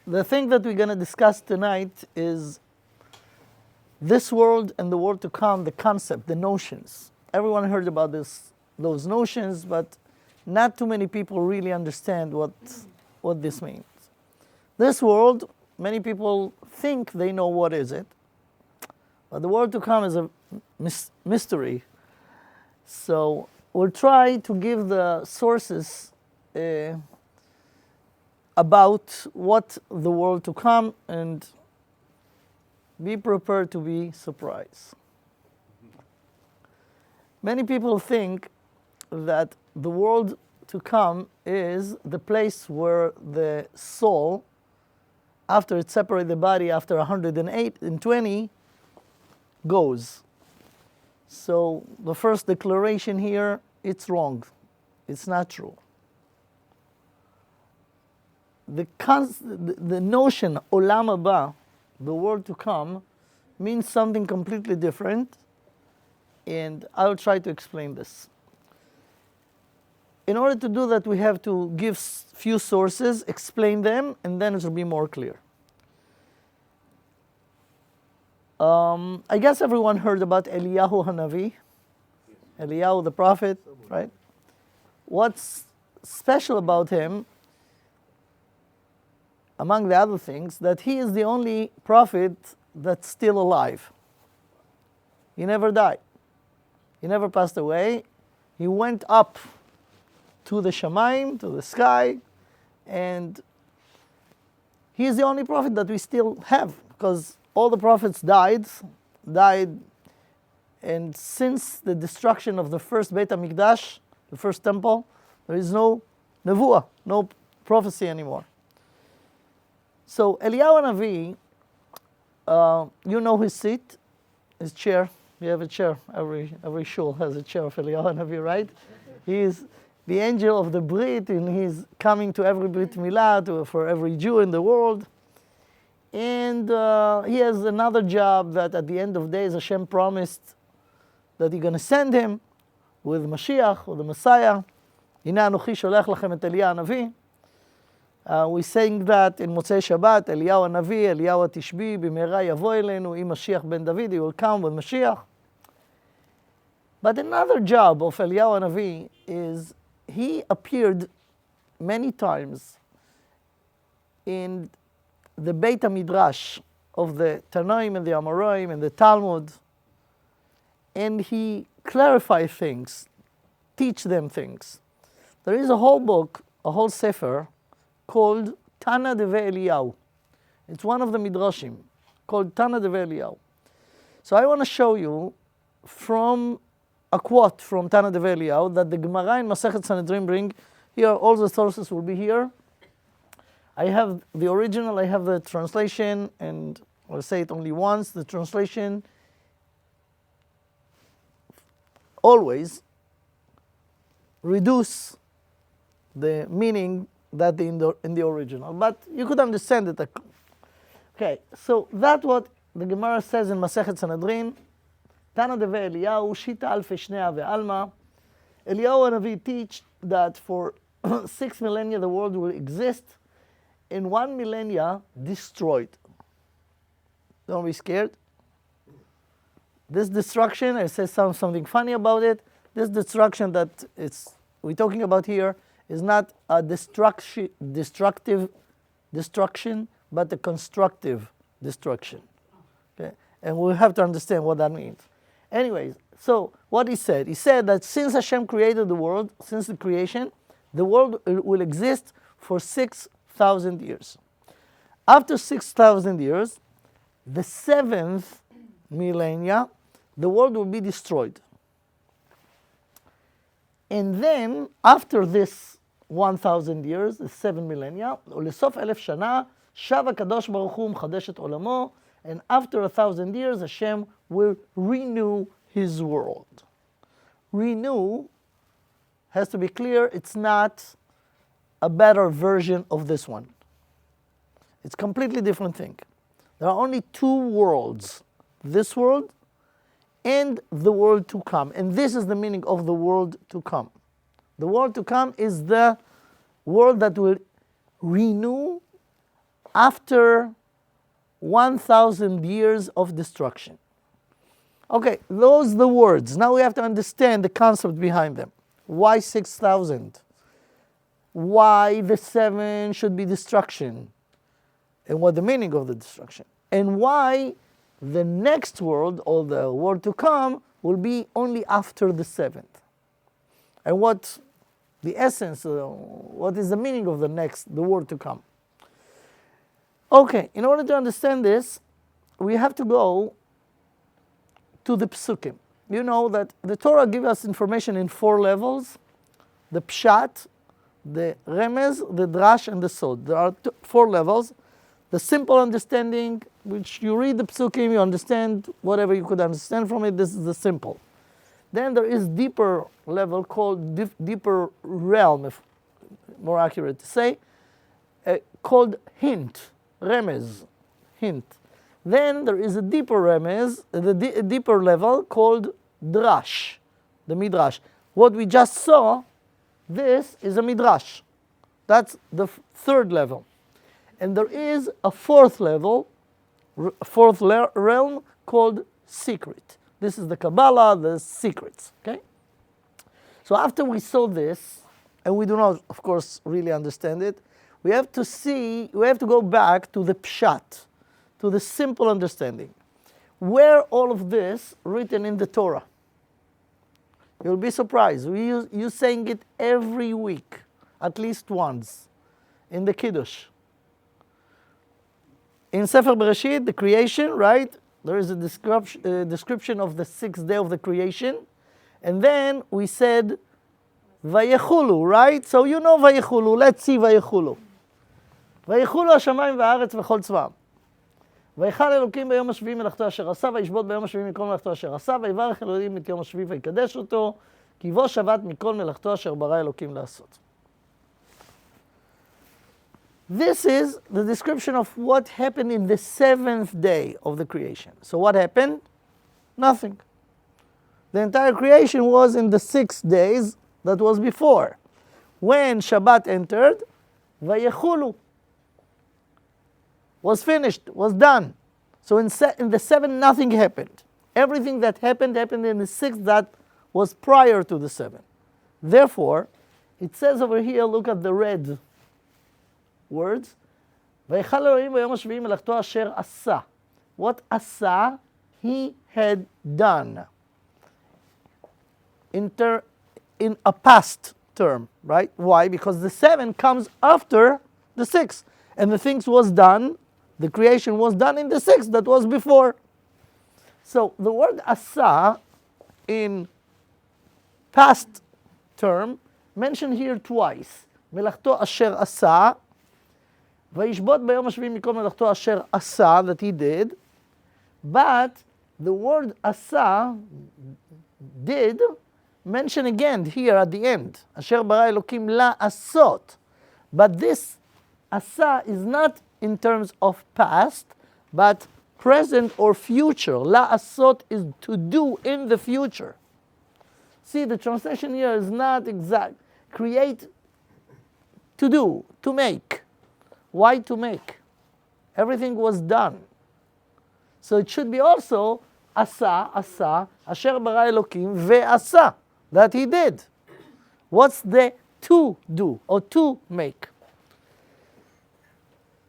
the thing that we're going to discuss tonight is this world and the world to come, the concept, the notions. Everyone heard about those notions, but not too many people really understand what this means. This world, many people think they know what is it, but the world to come is a mystery. So we'll try to give the sources about what the world to come, and be prepared to be surprised. Many people think that the world to come is the place where the soul, after it separates the body after 108 and 20, goes. So the first declaration here, it's wrong. It's not true. The notion olam haba, the world to come, means something completely different, and I'll try to explain this. In order to do that, we have to give few sources, explain them, and then it will be more clear. I guess everyone heard about Eliyahu Hanavi, Eliyahu the prophet, right? What's special about him, among the other things, that he is the only prophet that's still alive. He never died. He never passed away. He went up to the Shamayim, to the sky, and he is the only prophet that we still have, because all the prophets died, and since the destruction of the first Beit HaMikdash, the first temple, there is no nevuah, no prophecy anymore. So Eliyahu Hanavi, you know his seat, his chair. We have a chair. Every shul has a chair of Eliyahu Hanavi, right? He is the angel of the Brit, and he's coming to every Brit Milah, for every Jew in the world. And he has another job that at the end of days Hashem promised that he's going to send him with Mashiach, or the Messiah. Hina anochi sholech lachem et Eliyahu Hanavi. We sang that in Motzei Shabbat, Eliyahu Hanavi, Eliyahu Tishbi, b'meira yavo elenu, im Mashiach ben David, he will come with Mashiach. But another job of Eliyahu Hanavi is he appeared many times in the Beit HaMidrash of the Tanoim and the Amoraim and the Talmud, and he clarified things, teach them things. There is a whole book, a whole sefer, called Tana Deve Eliyahu. It's one of the Midrashim, called Tana Deve Eliyahu. So I want to show you from a quote from Tana Deve Eliyahu that the Gemara in Masechet Sanhedrin bring. Here, all the sources will be here. I have the original, I have the translation, and I'll say it only once. The translation always reduce the meaning that in the original, but you could understand it. Okay, so that's what the Gemara says in Masechet Sanhedrin. Tana Deve Eliyahu, Shita Alfe Shnea Ve'alma. Eliyahu Hanavi teach that for 6 millennia the world will exist, in 1 millennia destroyed. Don't be scared. This destruction, I say something funny about it. This destruction that we're talking about here is not a destructive destruction, but a constructive destruction. Okay? And we have to understand what that means. Anyways, so what he said that since Hashem created the world, since the creation, the world will exist for 6,000 years. After 6,000 years, the 7th millennia, the world will be destroyed. And then, after this 1,000 years, the 7 millennia, ולסוף 1,000 שנה, שב הקדוש ברוך הוא מחדש את עולמו, and after 1,000 years, Hashem will renew his world. Renew has to be clear, it's not a better version of this one. It's a completely different thing. There are only 2 worlds, this world and the world to come. And this is the meaning of the world to come. The world to come is the world that will renew after 1,000 years of destruction. Okay, those are the words. Now we have to understand the concept behind them. Why 6,000? Why the 7 should be destruction? And what the meaning of the destruction? And why the next world, or the world to come, will be only after the 7th. And what the essence, what is the meaning of the world to come? Okay, in order to understand this, we have to go to the psukim. You know that the Torah gives us information in 4 levels: the pshat, the remez, the drash, and the sod. There are 4 levels. The simple understanding, which you read the psukim, you understand whatever you could understand from it. This is the simple. Then there is deeper level called deeper realm, if more accurate to say, called hint, remez, hint. Then there is a deeper remez, a deeper level called drash, the midrash. What we just saw, this is a midrash. That's the 3rd level. And there is a 4th level, 4th realm called secret. This is the Kabbalah, the secrets, okay? So after we saw this, and we do not, of course, really understand it, we have to go back to the pshat, to the simple understanding. Where all of this written in the Torah? You'll be surprised. You're saying it every week, at least once, in the Kiddush. In Sefer Bereshit, the creation, right? There is a description of the 6th day of the creation. And then we said, Vayechulu, right? So you know Vayechulu. Let's see Vayechulu. Vayechulu השמיים והארץ וכל צבאם. ויכל אלוקים ביום השביעי מלאכתו אשר עשה, וישבות ביום השביעי מכל מלאכתו אשר עשה, ויברך אלוהים את יום השביעי ויקדש אותו, כי בו שבת מכל מלאכתו אשר ברא אלוקים לעשות. This is the description of what happened in the 7th day of the creation. So what happened? Nothing. The entire creation was in the 6 days that was before. When Shabbat entered, Vayechulu was finished, was done. So in the 7th, nothing happened. Everything that happened in the 6th that was prior to the 7th. Therefore, it says over here, look at the red words. ויכל אלוהים ביום השביעי מלאכתו אשר עשה. What עשה? He had done. In a past term, right? Why? Because the 7 comes after the 6. And the things was done, the creation was done in the 6 that was before. So the word asa in past term mentioned here twice. מלאכתו אשר עשה, וישבות ביום השביעי מכל מלאכתו אשר עשה, that he did. But the word asa, did, mentioned again here at the end. אשר ברא אלוקים לעשות. But this asa is not in terms of past, but present or future. לעשות is to do in the future. See, the translation here is not exact. Create, to do, to make. Why to make? Everything was done. So it should be also עשה, אשר ברא אלוקים ועשה, that he did. What's the to do or to make?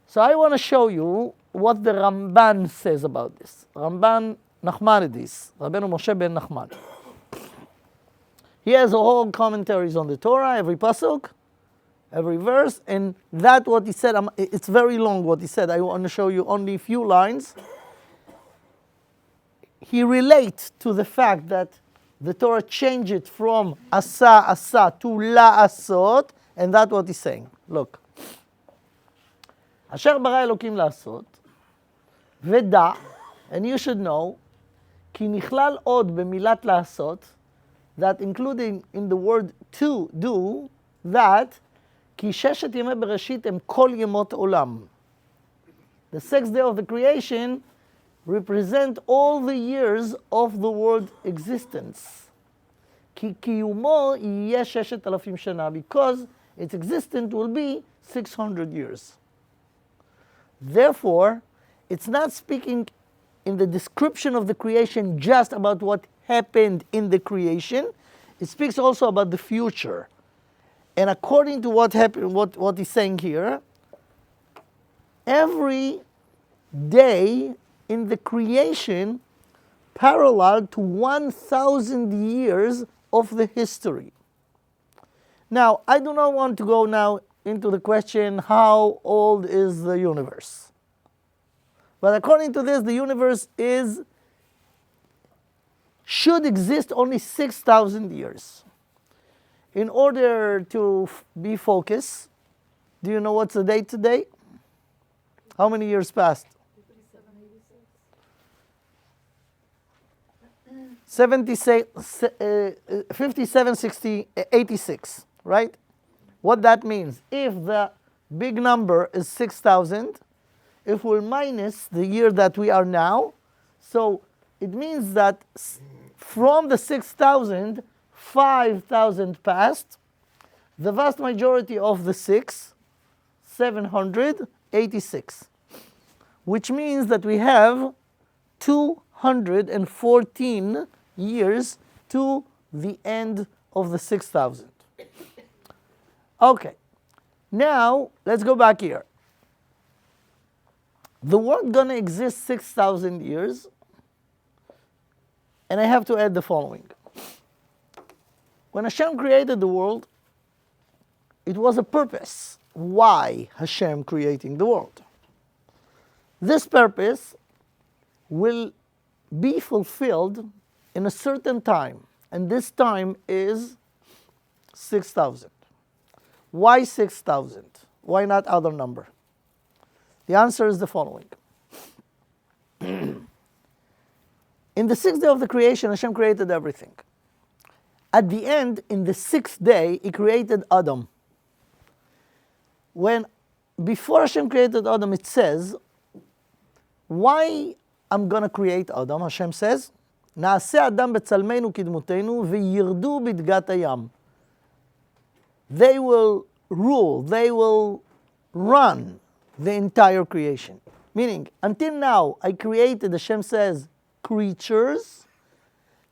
So I want to show you what the Ramban says about this. Ramban Nachmanides, Rabbeinu Moshe ben Nachman. He has all commentaries on the Torah, every pasuk, every verse, and that what he said, it's very long what he said. I want to show you only a few lines. He relates to the fact that the Torah changed it from asa to la'asot, and that's what he's saying. Look. אשר ברא אלוקים לעשות, ודע, and you should know, כי נכלל עוד במילת לעשות, that including in the word to do, that כי ששת ימי בראשית הם כל ימות עולם. The 6th day of the creation represent all the years of the world existence. כי קיומו יהיה 6,000 שנה, because its existence will be 600 years. Therefore, it's not speaking in the description of the creation just about what happened in the creation. It speaks also about the future. And according to what happened, what he's saying here, every day in the creation parallel to 1,000 years of the history. Now, I do not want to go now into the question, how old is the universe? But according to this, the universe should exist only 6,000 years. In order to be focused, do you know what's the date today? How many years passed? 86, right? What that means, if the big number is 6,000, if we'll minus the year that we are now, so it means that from the 6,000, 5,000 passed, the vast majority of the 786, which means that we have 214 years to the end of the 6,000. Okay, now let's go back here. The world gonna exist 6,000 years, and I have to add the following. When Hashem created the world, it was a purpose. Why Hashem creating the world? This purpose will be fulfilled in a certain time, and this time is 6,000. Why 6,000? Why not other number? The answer is the following. In the sixth day of the creation, Hashem created everything. At the end, in the sixth day, He created Adam. Before Hashem created Adam, it says, why I'm going to create Adam? Hashem says, נעשה אדם בצלמנו כדמותנו וירדו בדגת הים. They will rule, they will run the entire creation. Meaning, until now, I created, Hashem says, creatures.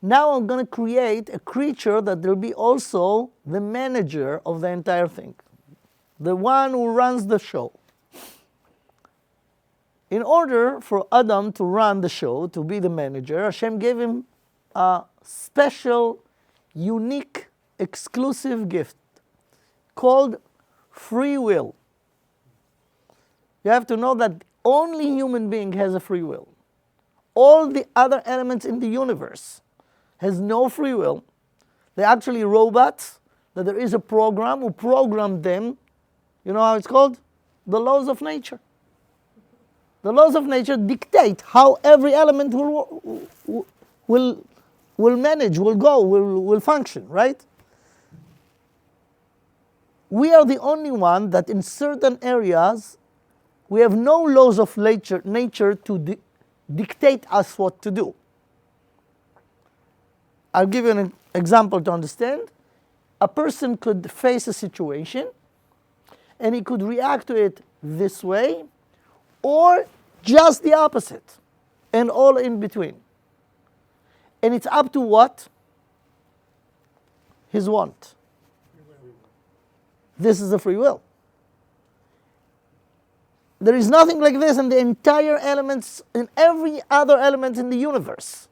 Now I'm going to create a creature that will be also the manager of the entire thing. The one who runs the show. In order for Adam to run the show, to be the manager, Hashem gave him a special, unique, exclusive gift called free will. You have to know that only human being has a free will. All the other elements in the universe has no free will. They're actually robots, that there is a program who programmed them. You know how it's called? The laws of nature. The laws of nature dictate how every element will manage, will go, will function, right? We are the only one that in certain areas we have no laws of nature to dictate us what to do. I'll give you an example to understand. A person could face a situation and he could react to it this way, or just the opposite, and all in between. And it's up to what? His want. This is the free will. There is nothing like this in the entire elements, in every other element in the universe.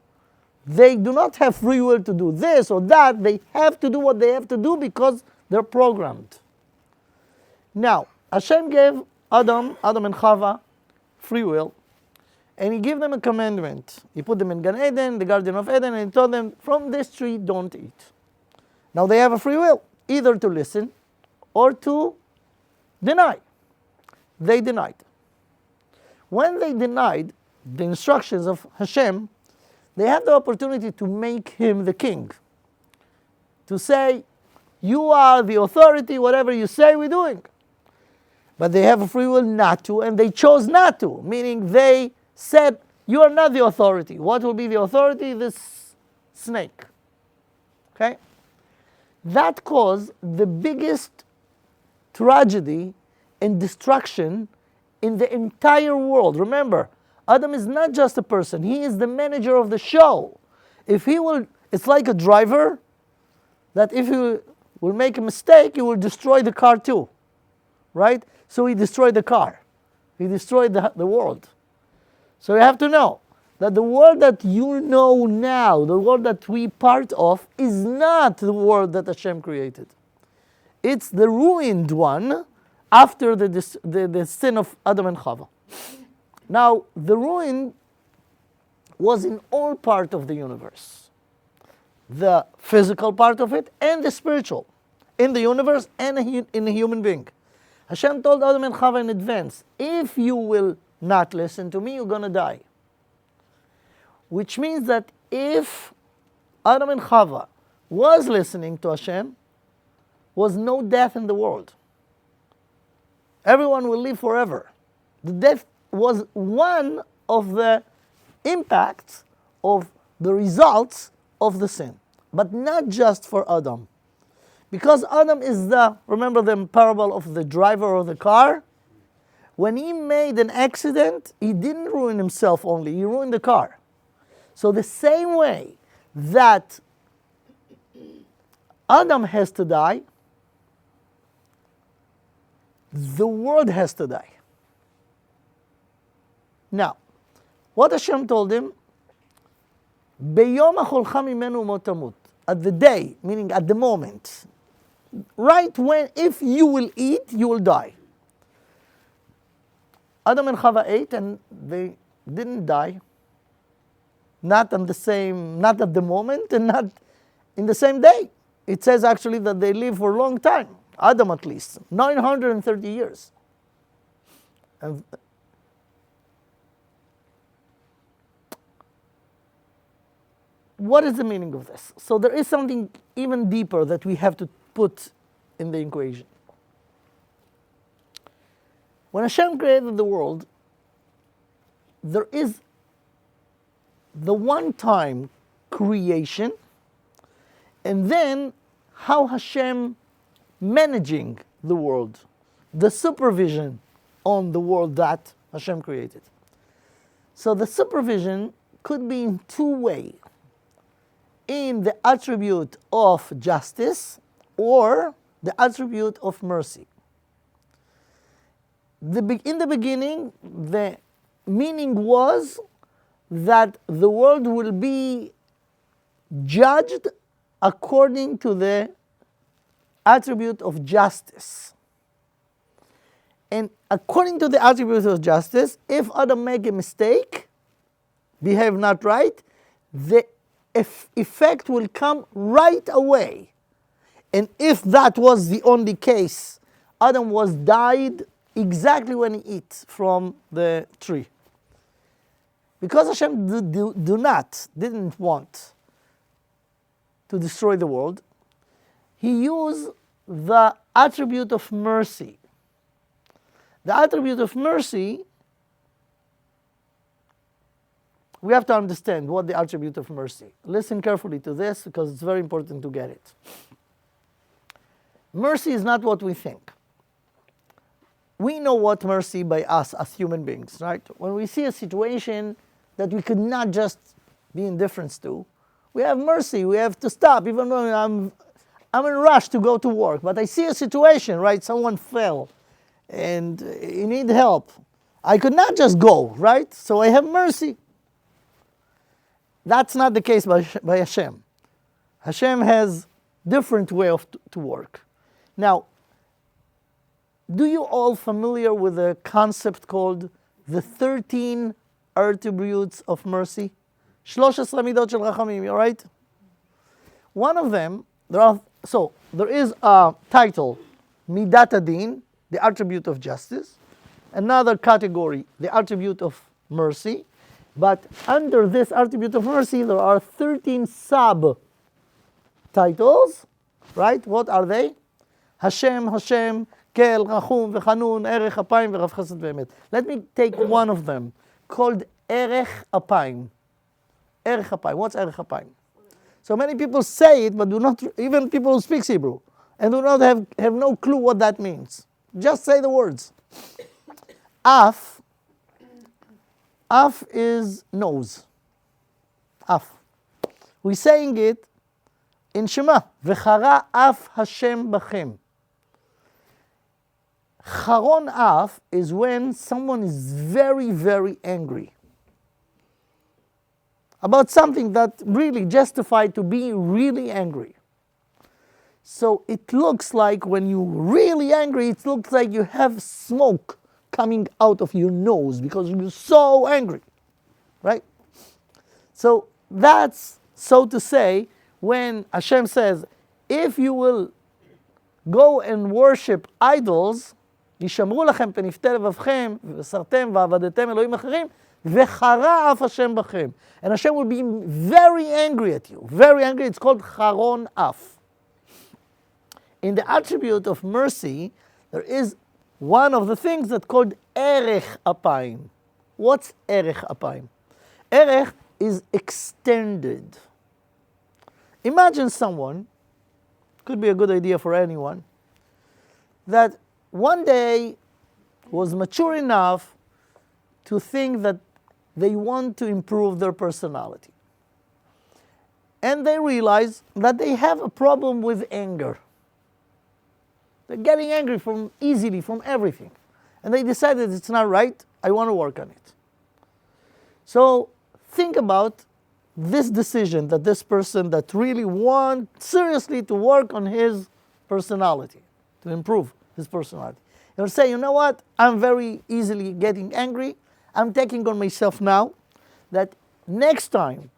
They do not have free will to do this or that. They have to do what they have to do because they're programmed. Now, Hashem gave Adam and Chava, free will, and He gave them a commandment. He put them in Gan Eden, the Garden of Eden, and He told them, from this tree don't eat. Now they have a free will, either to listen or to deny. They denied. When they denied the instructions of Hashem, they have the opportunity to make Him the king. To say, you are the authority, whatever you say, we're doing. But they have a free will not to, and they chose not to, meaning they said, you are not the authority. What will be the authority? This snake. Okay? That caused the biggest tragedy and destruction in the entire world. Remember, Adam is not just a person. He is the manager of the show. If he will, it's like a driver that if he will make a mistake, he will destroy the car too, right? So he destroyed the car. He destroyed the world. So you have to know that the world that you know now, the world that we part of, is not the world that Hashem created. It's the ruined one after the sin of Adam and Chava. Now, the ruin was in all part of the universe. The physical part of it and the spiritual. In the universe and in a human being. Hashem told Adam and Chava in advance, if you will not listen to me, you're going to die. Which means that if Adam and Chava was listening to Hashem, was no death in the world. Everyone will live forever. The death was one of the impacts of the results of the sin. But not just for Adam. Because Adam is remember the parable of the driver of the car? When he made an accident, he didn't ruin himself only, he ruined the car. So the same way that Adam has to die, the world has to die. Now, what Hashem told him, ביום אכולך ממנו מות תמות. At the day, meaning at the moment, right when, if you will eat, you will die. Adam and Chava ate and they didn't die. Not at the moment and not in the same day. It says actually that they lived for a long time. Adam at least, 930 years. And what is the meaning of this? So there is something even deeper that we have to put in the equation. When Hashem created the world, there is the one-time creation, and then how Hashem managing the world, the supervision on the world that Hashem created. So the supervision could be in two ways. In the attribute of justice or the attribute of mercy. In the beginning, the meaning was that the world will be judged according to the attribute of justice. And according to the attribute of justice, if Adam make a mistake, behave not right, the effect will come right away. And if that was the only case, Adam was died exactly when he eats from the tree. Because Hashem didn't want to destroy the world, he used the attribute of mercy. The attribute of mercy, we have to understand what the attribute of mercy. Listen carefully to this because it's very important to get it. Mercy is not what we think. We know what mercy by us as human beings, right? When we see a situation that we could not just be indifferent to, we have mercy, we have to stop, even though I'm in a rush to go to work, but I see a situation, right? Someone fell and he need help. I could not just go, right? So I have mercy. That's not the case by Hashem. Hashem has different way to work. Now, do you all familiar with a concept called the 13 attributes of mercy? 13 midot shel rachamim, all right? One of them, there is a title, Midat Adin, the attribute of justice. Another category, the attribute of mercy. But under this attribute of mercy, there are 13 sub-titles, right? What are they? Hashem, Hashem, Kel, Rachum, V'chanun, Erech Apayim, V'rav Chesed V'emet. Let me take one of them, called Erech Apayim. Erech Apayim. What's Erech Apayim? So many people say it, but do not, even people who speak Hebrew, and do not have no clue what that means. Just say the words. Af is nose. Af. We're saying it in Shema. V'chara af Hashem bachem. Charon af is when someone is very, very angry about something that really justified to be really angry. So it looks like when you're really angry, it looks like you have smoke coming out of your nose because you're so angry, right? So that's, so to say, when Hashem says, if you will go and worship idols, ישמרו לכם פנפתי לבבכם, ובשרתם ועבדתם אלוהים אחרים, וחרה אף השם בכם. And Hashem will be very angry at you. Very angry. It's called charon af. In the attribute of mercy, there is one of the things that's called erech apayim. What's erech apayim? Erech is extended. Imagine someone, could be a good idea for anyone, that one day was mature enough to think that they want to improve their personality. And they realize that they have a problem with anger. They're getting angry easily from everything. And they decided it's not right, I want to work on it. So think about this decision that this person that really wants seriously to work on his personality, to improve his personality. He'll say, you know what, I'm very easily getting angry. I'm taking on myself now that next time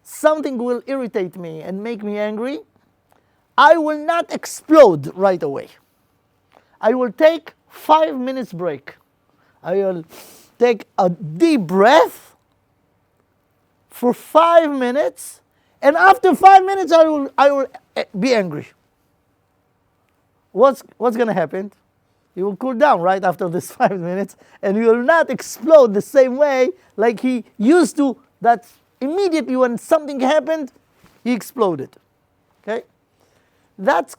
something will irritate me and make me angry, I will not explode right away. I will take 5 minutes break. I will take a deep breath for 5 minutes, and after 5 minutes I will be angry. What's going to happen? He will cool down right after this 5 minutes, and he will not explode the same way like he used to, that immediately when something happened, he exploded. Okay? That's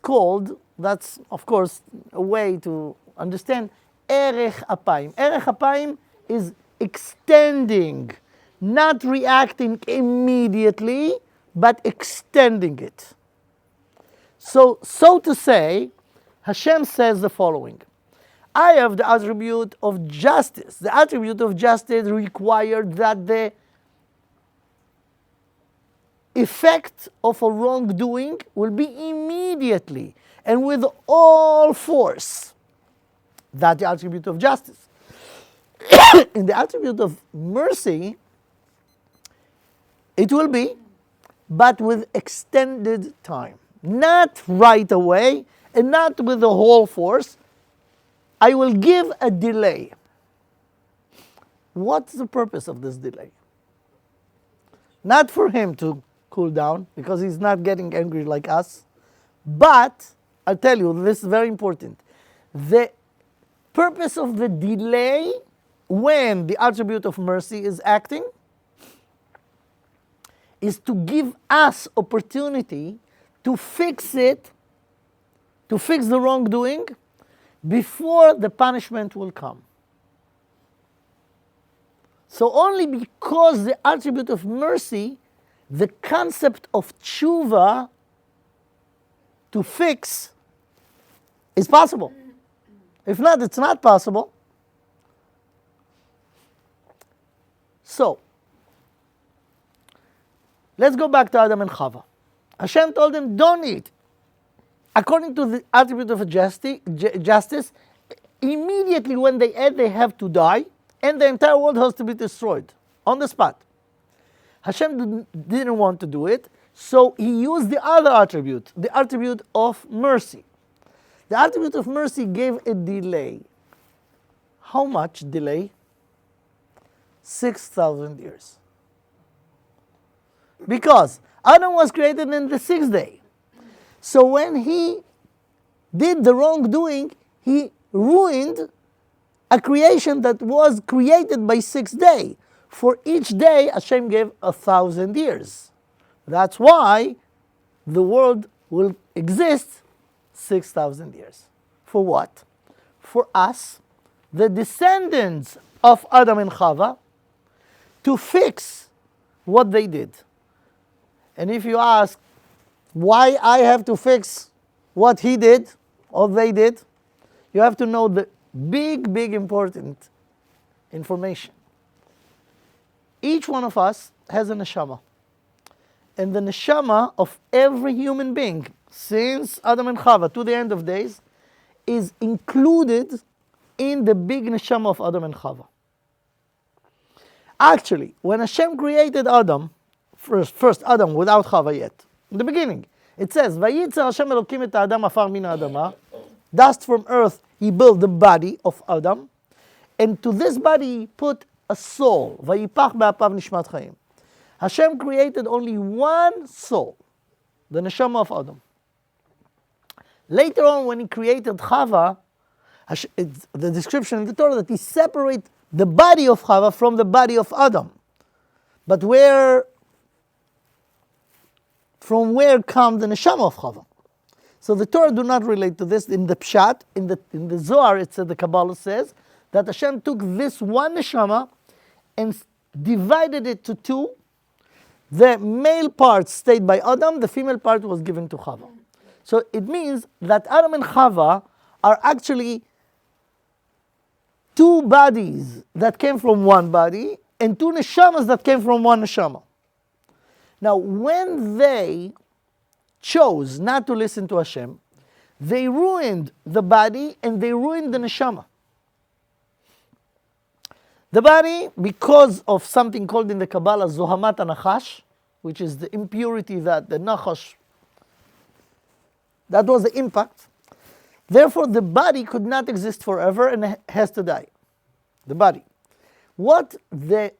of course a way to understand erech apayim. Erech apayim is extending, not reacting immediately, but extending it. So to say, Hashem says the following: I have the attribute of justice. The attribute of justice required that the effect of a wrongdoing will be immediately and with all force. That's the attribute of justice. In the attribute of mercy, it will be, but with extended time. Not right away and not with the whole force. I will give a delay. What's the purpose of this delay? Not for him to cool down, because he's not getting angry like us. But, I'll tell you, this is very important. The purpose of the delay when the attribute of mercy is acting is to give us opportunity to fix it, to fix the wrongdoing before the punishment will come. So only because the attribute of mercy, the concept of tshuva to fix is possible. If not, it's not possible. So, let's go back to Adam and Chava. Hashem told them, don't eat. According to the attribute of justice, immediately when they ate, they have to die, and the entire world has to be destroyed on the spot. Hashem didn't want to do it, so he used the other attribute, the attribute of mercy. The attribute of mercy gave a delay. How much delay? 6,000 years. Because Adam was created in the 6th day. So when he did the wrongdoing, he ruined a creation that was created by 6th day. For each day, Hashem gave 1,000 years. That's why the world will exist 6,000 years. For what? For us the descendants of Adam and Chava to fix what they did. And if you ask why I have to fix what he did or they did, you have to know the big important information. Each one of us has a neshama. And the neshama of every human being, since Adam and Chava to the end of days, is included in the big neshama of Adam and Chava. Actually, when Hashem created Adam, first Adam without Chava yet, in the beginning, it says, "Vayitzer Hashem Elokim et Adam afar min ha'adama." Dust from earth, he built the body of Adam, and to this body he put a soul. Vayipach be'apav nishmat chayim. Hashem created only one soul, the neshama of Adam. Later on, when he created Chava, it's the description in the Torah that he separated the body of Chava from the body of Adam. But from where come the neshama of Chava? So the Torah do not relate to this. In the Pshat, in the Zohar, it said, the Kabbalah says that Hashem took this one neshama and divided it to two. The male part stayed by Adam, the female part was given to Chava. So it means that Adam and Chava are actually two bodies that came from one body and two neshamas that came from one neshama. Now, when they chose not to listen to Hashem, they ruined the body and they ruined the neshama. The body, because of something called in the Kabbalah Zohamat HaNachash, which is the impurity that the Nachash, that was the impact. Therefore, the body could not exist forever and has to die. The body. What the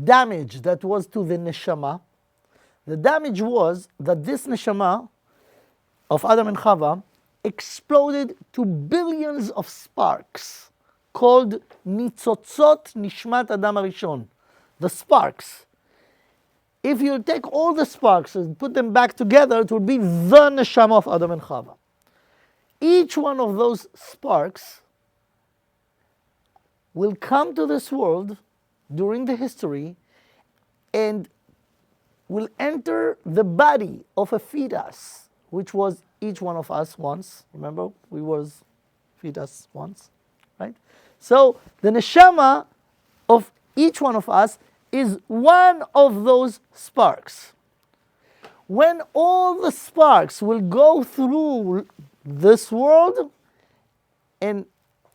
damage that was to the neshama? The damage was that this neshama of Adam and Chava exploded to billions of sparks called nitzotzot nishmat Adam HaRishon, the sparks. If you take all the sparks and put them back together, it will be the neshama of Adam and Chava. Each one of those sparks will come to this world during the history and will enter the body of a fetus, which was each one of us once. Remember, we was fetus once, right? So the neshama of each one of us is one of those sparks. When all the sparks will go through this world, and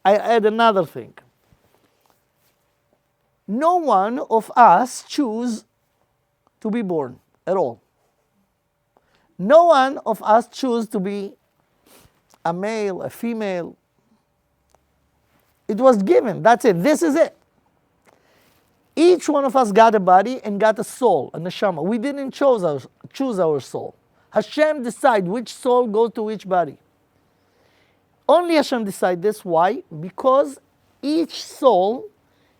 I add another thing. No one of us choose to be born at all. No one of us choose to be a male, a female. It was given, that's it, this is it. Each one of us got a body and got a soul, a neshama. We didn't choose our soul. Hashem decide which soul goes to which body. Only Hashem decide this. Why? Because each soul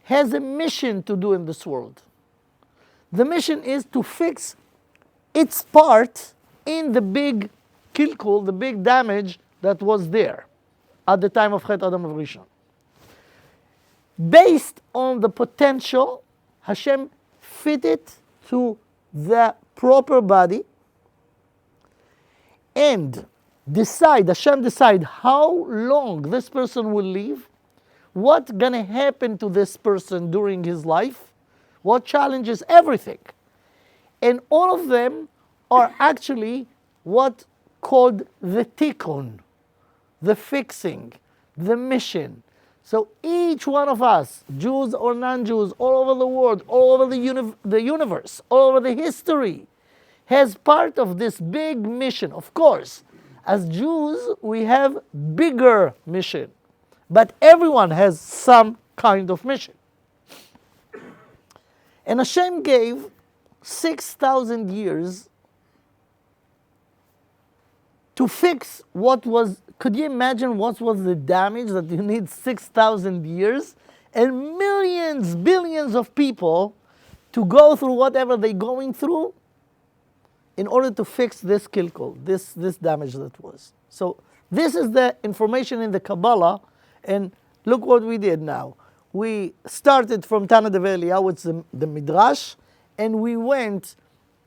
has a mission to do in this world. The mission is to fix its part in the big kilkul, the big damage that was there at the time of Chet Adam Rishon. Based on the potential, Hashem fit it to the proper body and Hashem decide how long this person will live, what's gonna happen to this person during his life, what challenges, everything. And all of them are actually what called the tikkun, the fixing, the mission. So each one of us, Jews or non-Jews, all over the world, all over the universe, all over the history, has part of this big mission. Of course, as Jews, we have bigger mission, but everyone has some kind of mission. And Hashem gave 6,000 years to fix what was. Could you imagine what was the damage that you need 6,000 years and millions, billions of people to go through whatever they're going through in order to fix this kilkul, this damage that was. So this is the information in the Kabbalah, and look what we did now. We started from Tana Develia, which is the Midrash, and we went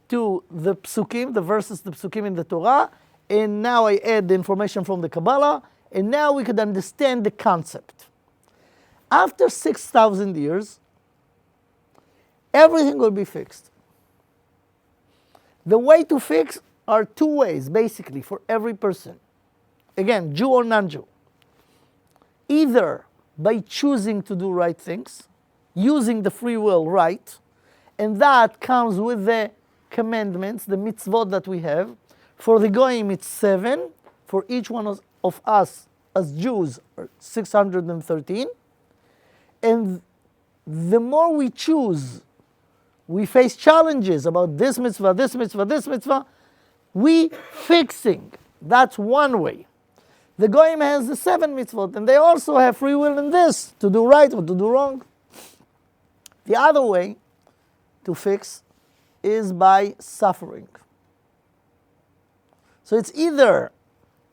to the Psukim, the verses, the Psukim in the Torah, and now I add the information from the Kabbalah, and now we could understand the concept. After 6,000 years, everything will be fixed. The way to fix are two ways, basically, for every person. Again, Jew or non-Jew. Either by choosing to do right things, using the free will right, and that comes with the commandments, the mitzvot that we have. For the Goyim, it's 7. For each one of us as Jews, 613. And the more we choose, we face challenges about this mitzvah, this mitzvah, this mitzvah, we fixing. That's one way. The Goyim has the 7 mitzvot, and they also have free will in this, to do right or to do wrong. The other way to fix is by suffering. So it's either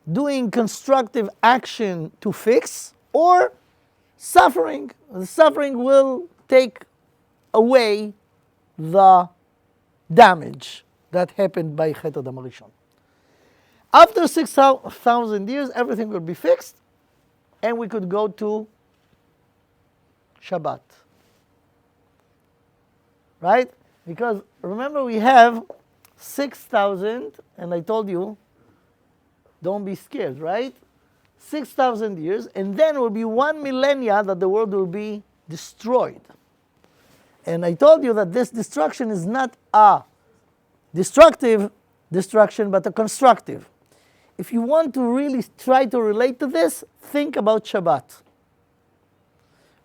doing constructive action to fix or suffering. The suffering will take away the damage that happened by Chet Adam Rishon. After 6,000 years, everything will be fixed, and we could go to Shabbat. Right? Because remember, we have 6,000, and I told you, don't be scared, right? 6,000 years, and then will be 1 millennia that the world will be destroyed. And I told you that this destruction is not a destructive destruction, but a constructive. If you want to really try to relate to this, think about Shabbat.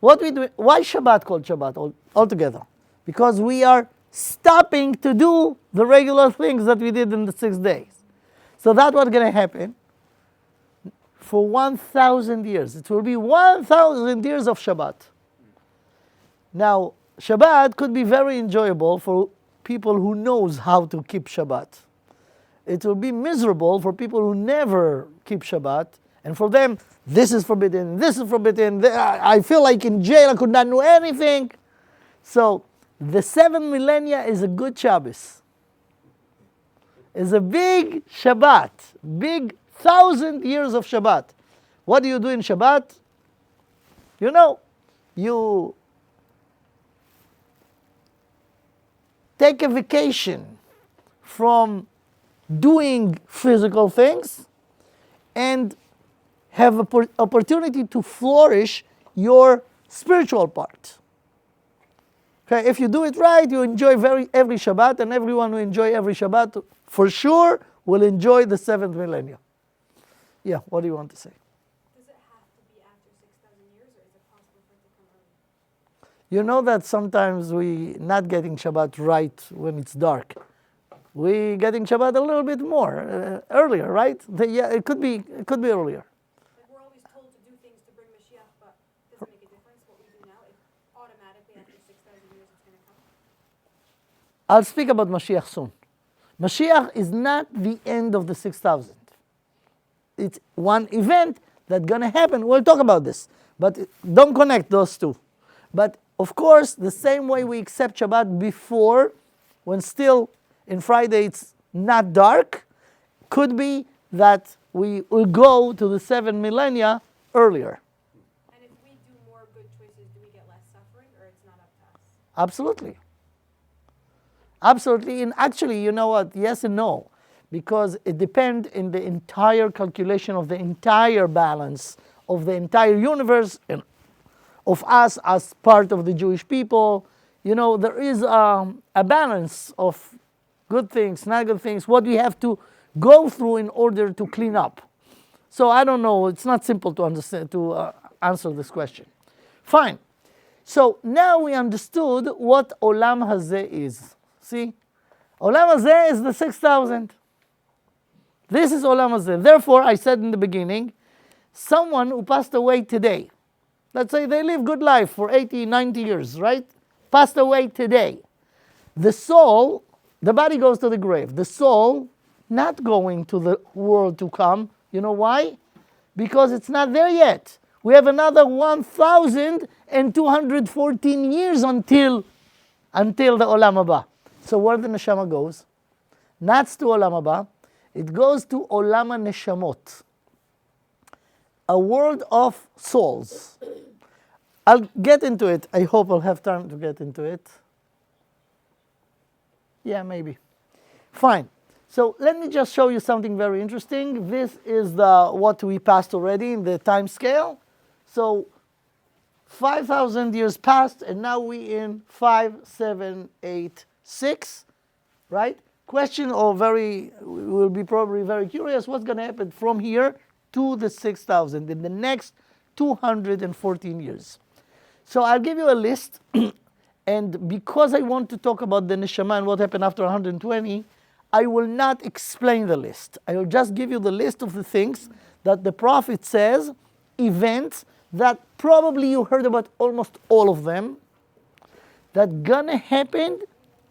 What we do? Why Shabbat called Shabbat altogether? Because we are stopping to do the regular things that we did in the 6 days. So that's what's going to happen for 1,000 years. It will be 1,000 years of Shabbat. Now, Shabbat could be very enjoyable for people who knows how to keep Shabbat. It will be miserable for people who never keep Shabbat, and for them, this is forbidden, this is forbidden, I feel like in jail, I could not know anything. So, the 7 millennia is a good Shabbos. It's a big Shabbat, big 1,000 years of Shabbat. What do you do in Shabbat? You know, you take a vacation from doing physical things and have an opportunity to flourish your spiritual part. Okay, if you do it right, you enjoy every Shabbat, and everyone who enjoy every Shabbat for sure will enjoy the 7th millennium. Yeah, what do you want to say? Does it have to be after 6,000 years, or is it possible for it to come early? You know that sometimes we not getting Shabbat right when it's dark. We getting Shabbat a little bit more earlier, right? Yeah, it could be earlier. Like, we're always told to do things to bring Mashiach, but does it make a difference what we do now? If automatically after 6,000 years it's going to come? I'll speak about Mashiach soon. Mashiach is not the end of the 6,000. It's one event that's going to happen. We'll talk about this, but don't connect those two. But of course, the same way we accept Shabbat before, when still in Friday it's not dark, could be that we will go to the 7 millennia earlier. And if we do more good choices, do we get less suffering, or it's not up to us? Absolutely. Absolutely. And actually, you know what? Yes and no. Because it depends in the entire calculation of the entire balance of the entire universe and of us as part of the Jewish people. You know, there is a balance of good things, not good things, what we have to go through in order to clean up. So I don't know, it's not simple to understand, to answer this question. Fine. So now we understood what Olam Hazeh is. See? Olam Hazeh is the 6,000. This is Olam Hazeh. Therefore, I said in the beginning, someone who passed away today, let's say they live good life for 80, 90 years, right? Passed away today. The soul, the body goes to the grave. The soul not going to the world to come. You know why? Because it's not there yet. we have another 1,214 years until the Olam Haba. So where the neshama goes? Not to Olam Haba, it goes to Olam HaNeshamot, a world of souls. I'll get into it. I hope I'll have time to get into it. Yeah, maybe. Fine. So let me just show you something very interesting. This is what we passed already in the time scale. So 5,000 years passed, and now we in 5786, right? Question or will be probably very curious, what's going to happen from here to the 6,000 in the next 214 years? So I'll give you a list, and because I want to talk about the neshama and what happened after 120, I will not explain the list. I will just give you the list of the things that the prophet says, events that probably you heard about almost all of them, that gonna happen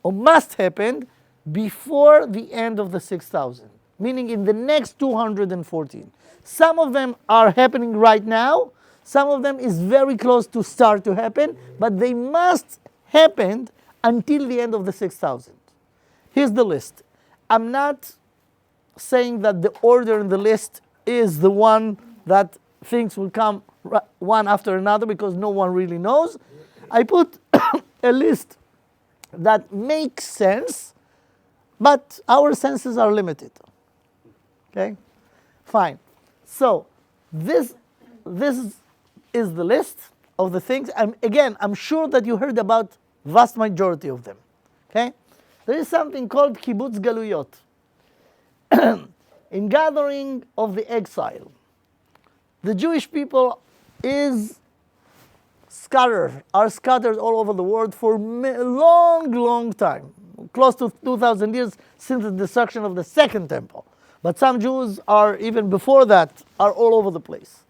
or must happen before the end of the 6,000, meaning in the next 214. Some of them are happening right now, some of them is very close to start to happen, but they must happen until the end of the 6,000. Here's the list. I'm not saying that the order in the list is the one that things will come one after another, because no one really knows. I put a list that makes sense, but our senses are limited. Okay? Fine. So this is the list of the things. And again, I'm sure that you heard about vast majority of them. Okay? There is something called kibbutz galuyot. In gathering of the exile, the Jewish people are scattered all over the world for a long time, close to 2,000 years since the destruction of the second temple. But some Jews are, even before that, are all over the place.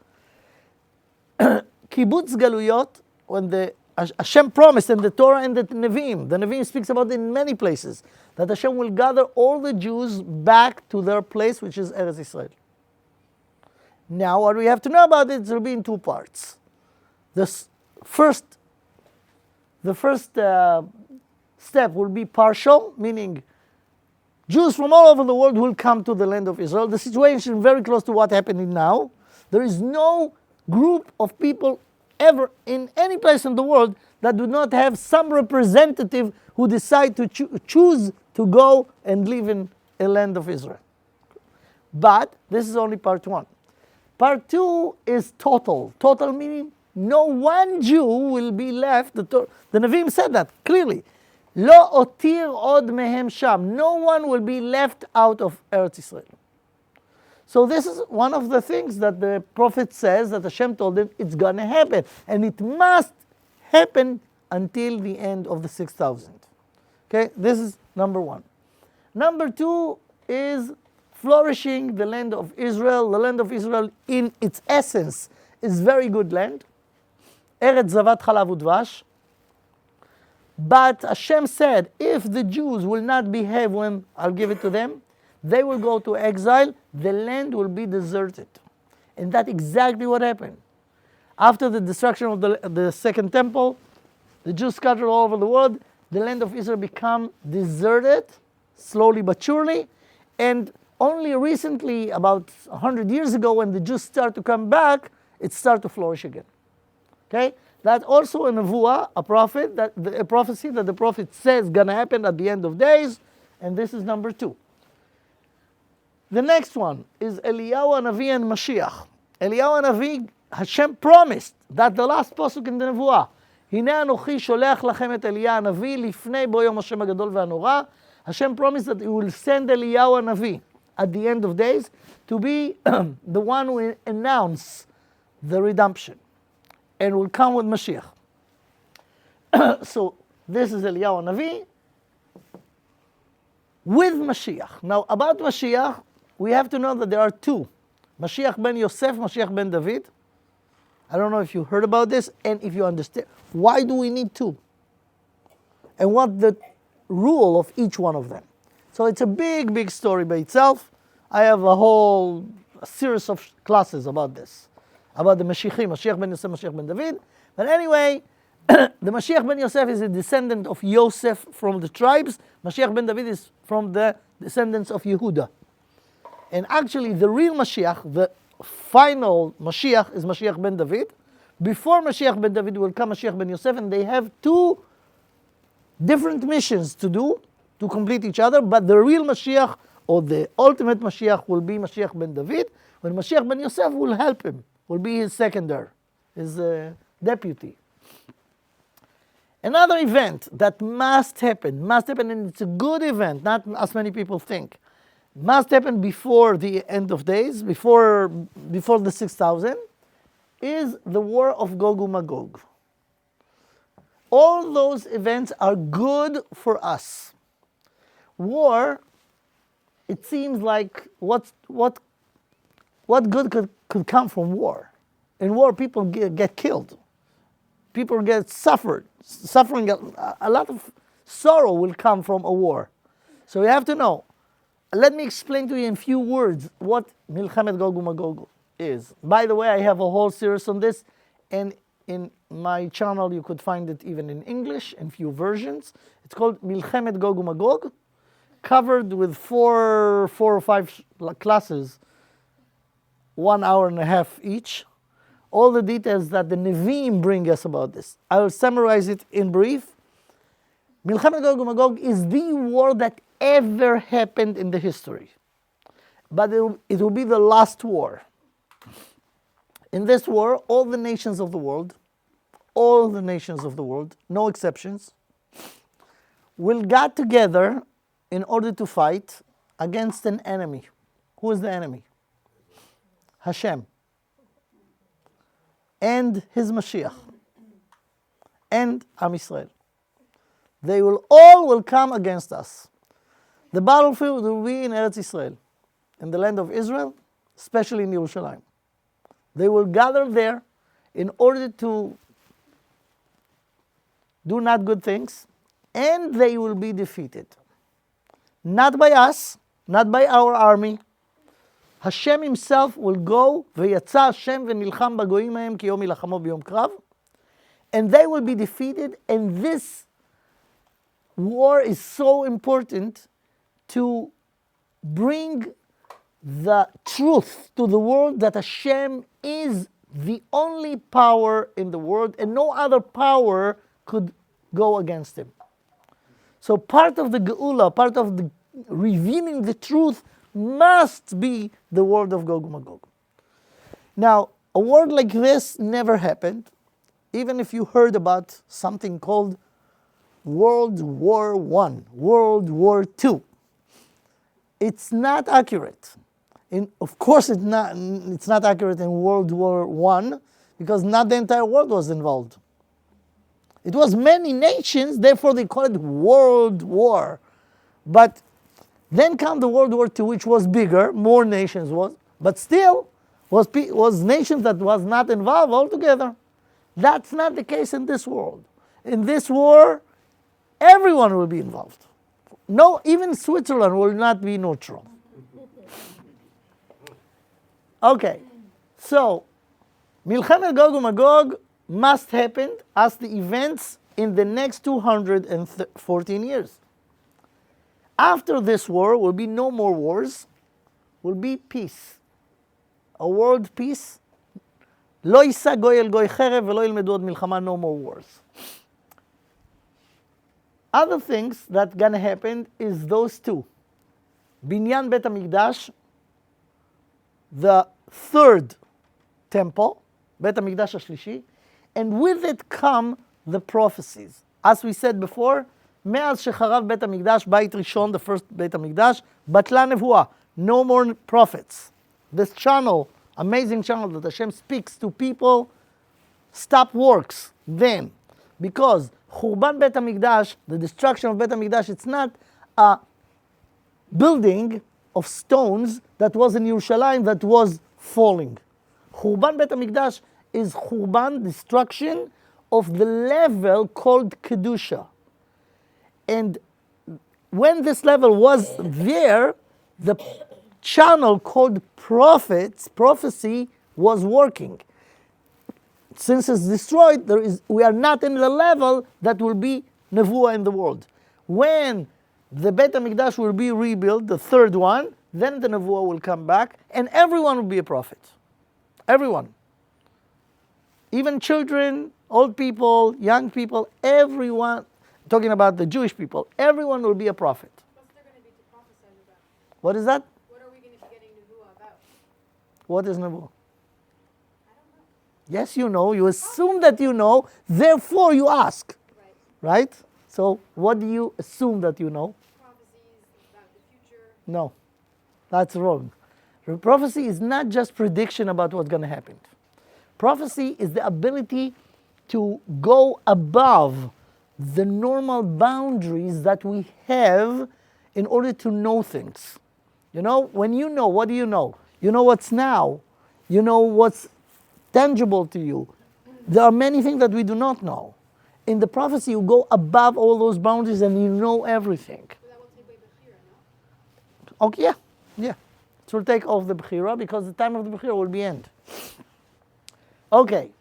Kibbutz galuyot, when the Hashem promised in the Torah and the Nevi'im speaks about it in many places, that Hashem will gather all the Jews back to their place, which is Eretz Israel. Now, what we have to know about it will be in two parts. The first step will be partial, meaning Jews from all over the world will come to the land of Israel. The situation is very close to what happening now. There is no group of people ever in any place in the world that do not have some representative who decide to choose to go and live in a land of Israel. But this is only part one. Part two is total. Total meaning no one Jew will be left. The Nevi'im said that clearly. Lo otir od mehem sham. No one will be left out of Eretz Israel. So this is one of the things that the prophet says that Hashem told him it's going to happen. And it must happen until the end of the 6,000. Okay, this is number one. Number two is flourishing the land of Israel. The land of Israel in its essence is very good land. Eretz zavat chalav udvash. But Hashem said, if the Jews will not behave when I'll give it to them, they will go to exile, the land will be deserted. And that's exactly what happened. After the destruction of the second temple, the Jews scattered all over the world, the land of Israel became deserted, slowly but surely, and only recently, about 100 years ago, when the Jews start to come back, it started to flourish again. Okay? That's also a nevuah, a prophecy that the prophet says is going to happen at the end of days, and this is number two. The next one is Eliyahu Hanavi and Mashiach. Eliyahu Hanavi, Hashem promised that the last pasuk in the nevuah, הנה אנוכי שולח לכם את אליה הנביא לפני בוא יום השם הגדול והנורא. Hashem promised that he will send Eliyahu Hanavi at the end of days to be the one who will announce the redemption and will come with Mashiach. So this is Eliyahu Hanavi with Mashiach. Now about Mashiach, we have to know that there are two. Mashiach ben Yosef, Mashiach ben David. I don't know if you heard about this and if you understand. Why do we need two? And what the rule of each one of them. So it's a big story by itself. I have a whole series of classes about this. about the Mashiach ben Yosef, Mashiach ben David. But anyway, the Mashiach ben Yosef is a descendant of Yosef from the tribes. Mashiach ben David is from the descendants of Yehuda. And actually, the real Mashiach, the final Mashiach, is Mashiach ben David. Before Mashiach ben David will come Mashiach ben Yosef, and they have two different missions to do to complete each other. But the real Mashiach, or the ultimate Mashiach, will be Mashiach ben David, when Mashiach ben Yosef will help him, will be his secondary, his deputy. Another event that must happen, and it's a good event, not as many people think, must happen before the end of days, before the 6,000, is the war of Gog and Magog. All those events are good for us. War, it seems like what good could come from war? In war, people get killed. People get suffering. A lot of sorrow will come from a war. So you have to know. Let me explain to you in few words what Milchemet Gog and Magog is. By the way, I have a whole series on this, and in my channel you could find it even in English in few versions. It's called Milchemet Gog and Magog, covered with four or five classes, 1 hour and a half each. All the details that the Nevi'im bring us about this. I will summarize it in brief. Milchemet Gog and Magog is the war that ever happened in the history. But it will be the last war. In this war, all the nations of the world, no exceptions, will get together in order to fight against an enemy. Who is the enemy? Hashem. And his Mashiach. And Am Israel. They will come against us. The battlefield will be in Eretz Israel, in the land of Israel, especially in Yerushalayim. They will gather there in order to do not good things, and they will be defeated. Not by us, not by our army. Hashem himself will go, ויצא השם ונלחם בגויים ההם כי יום ילחמו ביום קרב, and they will be defeated, and this war is so important to bring the truth to the world that Hashem is the only power in the world and no other power could go against him. So part of the Geula, part of the revealing the truth must be the word of Gog and Magog. Now, a word like this never happened, even if you heard about something called World War I, World War II. It's not accurate. Of course, it's not accurate in World War I, because not the entire world was involved. It was many nations, therefore they call it World War. But then come the World War II, which was bigger, more nations was, but still was nations that was not involved altogether. That's not the case in this world. In this war, everyone will be involved. No, even Switzerland will not be neutral. Okay, so Milchemet Gog and Magog must happen as the events in the next 214 years. After this war will be no more wars, will be peace. A world peace. לא יישא גוי אל גוי חרב ולא ילמדו עוד מלחמה, no more wars. Other things that gonna happen is those two. Binyan Bet HaMikdash, the third temple, Bet HaMikdash השלישי, and with it come the prophecies. As we said before, מאז שחרב בית המקדש, בית ראשון, the first בית המקדש, בטלה נבואה, no more prophets. This channel, amazing channel that Hashem speaks to people, stop works then. Because חורבן בית המקדש, the destruction of בית המקדש, it's not a building of stones that was in Yerushalayim that was falling. חורבן בית המקדש is חורבן, destruction of the level called Kedusha. And when this level was there, the channel called prophecy was working. since it's destroyed, we are not in the level that will be nevuah in the world. When the Beit HaMikdash will be rebuilt, the third one, then the nevuah will come back, and everyone will be a prophet. Everyone. Even children, old people, young people, everyone, talking about the Jewish people, everyone will be a prophet. What's there going to be to prophesy about? What is that? What are we going to be getting nevuah about? What is nevuah? I don't know. Yes, you know. You assume that you know, therefore you ask. Right. Right? So what do you assume that you know? Prophecies about the future. No, that's wrong. Prophecy is not just prediction about what's going to happen. Prophecy is the ability to go above the normal boundaries that we have in order to know things. You know, when you know, what do you know? You know what's now. You know what's tangible to you. There are many things that we do not know. In the prophecy, you go above all those boundaries and you know everything. So that will take away the Bechira, no? Okay, yeah. It will take off the Bechira because the time of the Bechira will be end. Okay.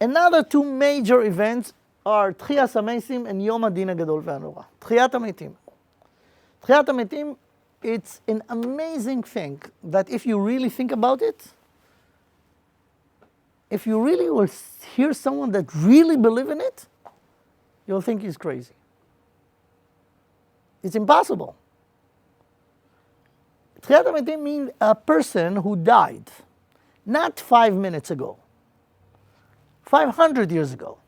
Another two major events are Tchiyas HaMeisim and Yom HaDin HaGadol VeHaNorah. Tchiyat HaMeitim. Tchiyat HaMeitim, it's an amazing thing that if you really think about it, if you really will hear someone that really believe in it, you'll think he's crazy. It's impossible. Tchiyat HaMeitim means a person who died, not 5 minutes ago, 500 years ago.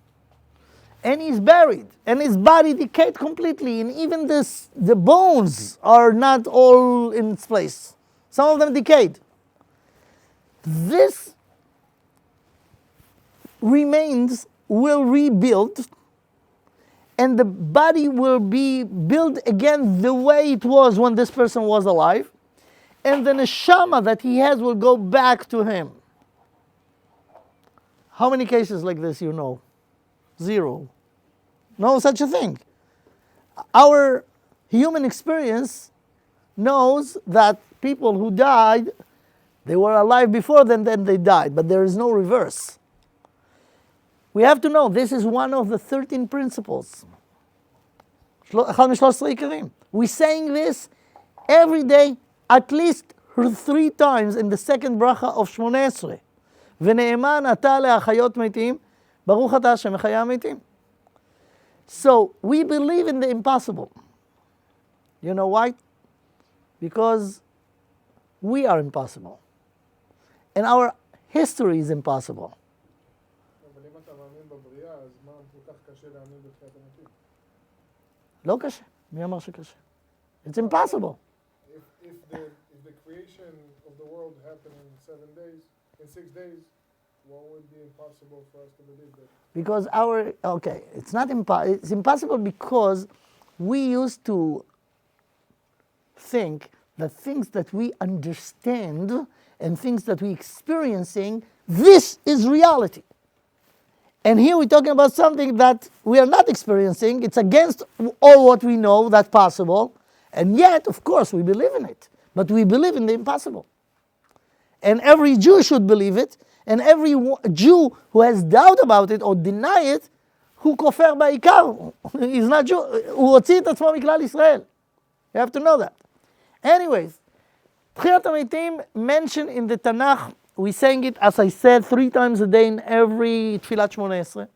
And he's buried, and his body decayed completely, and even the bones are not all in its place. Some of them decayed. This remains will rebuild, and the body will be built again the way it was when this person was alive, and the neshama that he has will go back to him. How many cases like this you know? Zero. No such a thing. Our human experience knows that people who died, they were alive before then they died, but there is no reverse. We have to know this is one of the 13 principles. We're saying this every day, at least 3 times in the second bracha of 18. ונאמן אתה להחיות מתים, ברוך אתה השם מחיה המתים. So we believe in the impossible. You know why? Because we are impossible. And our history is impossible. אבל אם אתה מאמין בבריאה, אז מה כל כך קשה להאמין בתחיית המתים? לא קשה. מי אמר שקשה? It's impossible. If the creation of the world happened in 7 days, in 6 days, what would be impossible for us to believe that? Because it's impossible because we used to think that things that we understand and things that we're experiencing, this is reality. And here we're talking about something that we are not experiencing. It's against all what we know that's possible. And yet, of course, we believe in it. But we believe in the impossible. And every Jew should believe it. And every Jew who has doubt about it or deny it, הוא כופר בעיקר. He's not Jew. הוא הוציא את עצמו מכלל ישראל. You have to know that. Anyways, תחיית המתים mentioned in the Tanakh. We sang it, as I said, 3 times a day in every תפילת 18.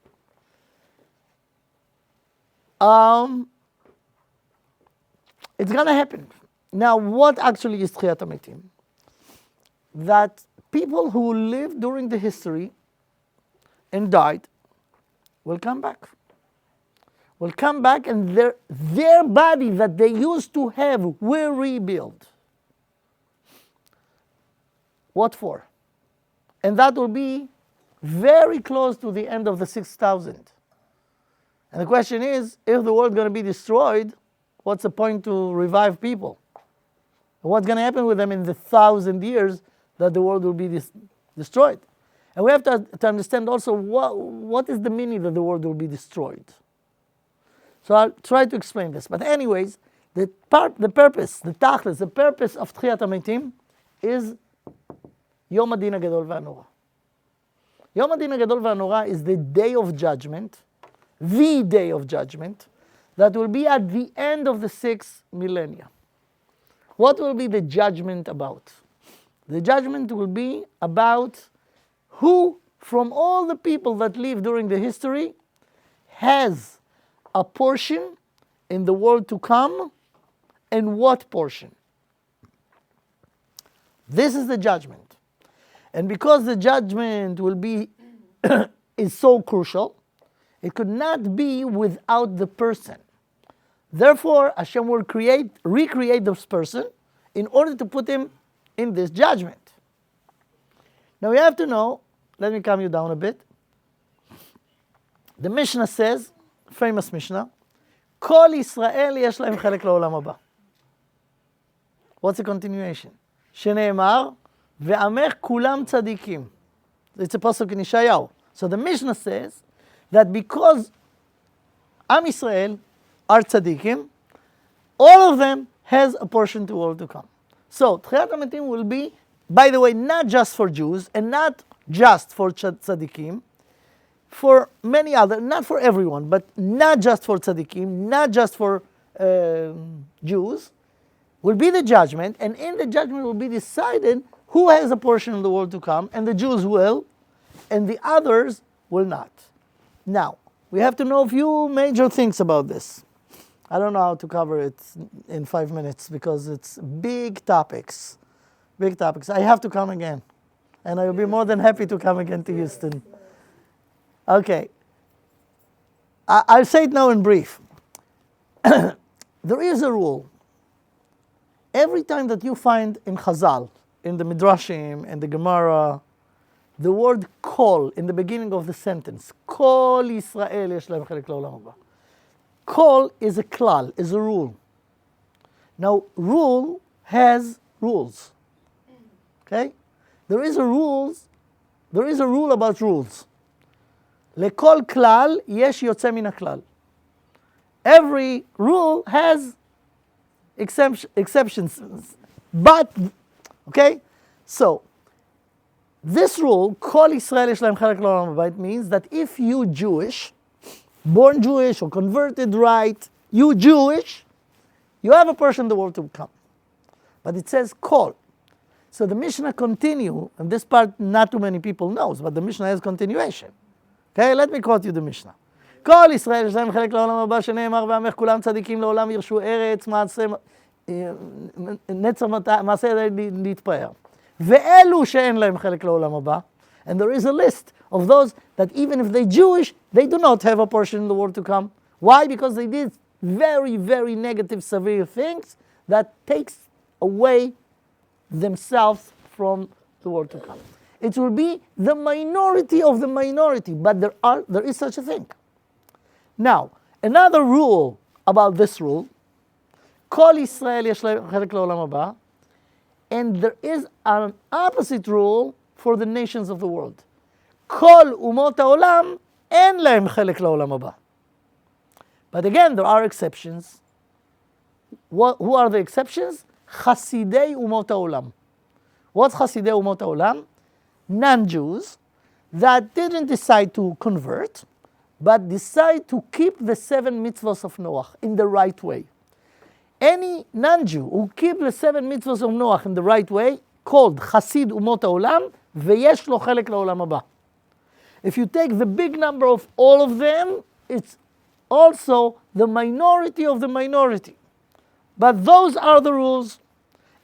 It's going to happen. Now, what actually is תחיית המתים? That people who lived during the history and died will come back. Will come back and their body that they used to have will rebuild. What for? And that will be very close to the end of the 6,000. And the question is, if the world is going to be destroyed, what's the point to revive people? What's going to happen with them in the 1,000 years that the world will be destroyed? And we have to understand also what is the meaning that the world will be destroyed. So I'll try to explain this. But anyways, the purpose, the tachlis, the purpose of Tchiyat HaMeitim is Yom HaDin HaGadol VeHaNorah. יום הדין הגדול והנורא is the day of judgment, the day of judgment, that will be at the end of the 6th millennia. What will be the judgment about? The judgment will be about who from all the people that lived during the history has a portion in the world to come, and what portion. This is the judgment. And because the judgment will be is so crucial, it could not be without the person. Therefore, Hashem will recreate this person in order to put him in this judgment. Now you have to know, let me calm you down a bit. The Mishnah says, famous Mishnah, כל ישראל יש להם חלק לעולם הבא. What's the continuation? שנאמר, ועמך כולם צדיקים. It's a pasuk in Yeshayahu. So the Mishnah says that because Am Israel are tzadikim, all of them has a portion to all to come. So Tchiyat HaMetim will be, by the way, not just for Jews and not just for tzadikim, for many other, not for everyone, but not just for tzaddikim, not just for Jews, will be the judgment, and in the judgment will be decided who has a portion of the world to come, and the Jews will, and the others will not. Now, we have to know a few major things about this. I don't know how to cover it in 5 minutes because it's big topics. Big topics. I have to come again, and I will be more than happy to come again to Houston. Okay, I'll say it now in brief. There is a rule. Every time that you find in Chazal, in the Midrashim, in the Gemara, the word kol in the beginning of the sentence, kol Yisrael yesh lahem chelek la'olam haba. Kol is a klal, is a rule. Now, rule has rules. Okay? There is a rule about rules. לכל כלל יש יוצא מן הכלל. Every rule has exceptions. But, okay? So, this rule, כל ישראל יש להם חלק לעולם הבא, it means that if you Jewish, born Jewish or converted right, you Jewish, you have a portion in the world to come. But it says כל. So the Mishnah continue, and this part not too many people knows, but the Mishnah has continuation. Okay, let me quote you the Mishnah. כל ישראל יש להם חלק לעולם הבא שנאמר ועמך כולם צדיקים לעולם ירשו ארץ נצר מעשה להתפאר. ואלו שאין להם חלק לעולם הבא, and there is a list of those that even if they Jewish, they do not have a portion in the world to come. Why? Because they did very, very negative, severe things that takes away themselves from the world to come. It will be the minority of the minority, but there is such a thing. Now, another rule about this rule, כל ישראל יש להם חלק לעולם הבא, and there is an opposite rule for the nations of the world. כל אומות העולם אין להם חלק לעולם הבא. But again, there are exceptions. Who are the exceptions? חסידי אומות העולם. What's חסידי אומות העולם? Non-Jews that didn't decide to convert, but decide to keep the 7 mitzvahs of Noach in the right way. Any non-Jew who keep the 7 mitzvahs of Noach in the right way, called חסיד אומות העולם, ויש לו חלק לעולם הבא. If you take the big number of all of them, it's also the minority of the minority. But those are the rules.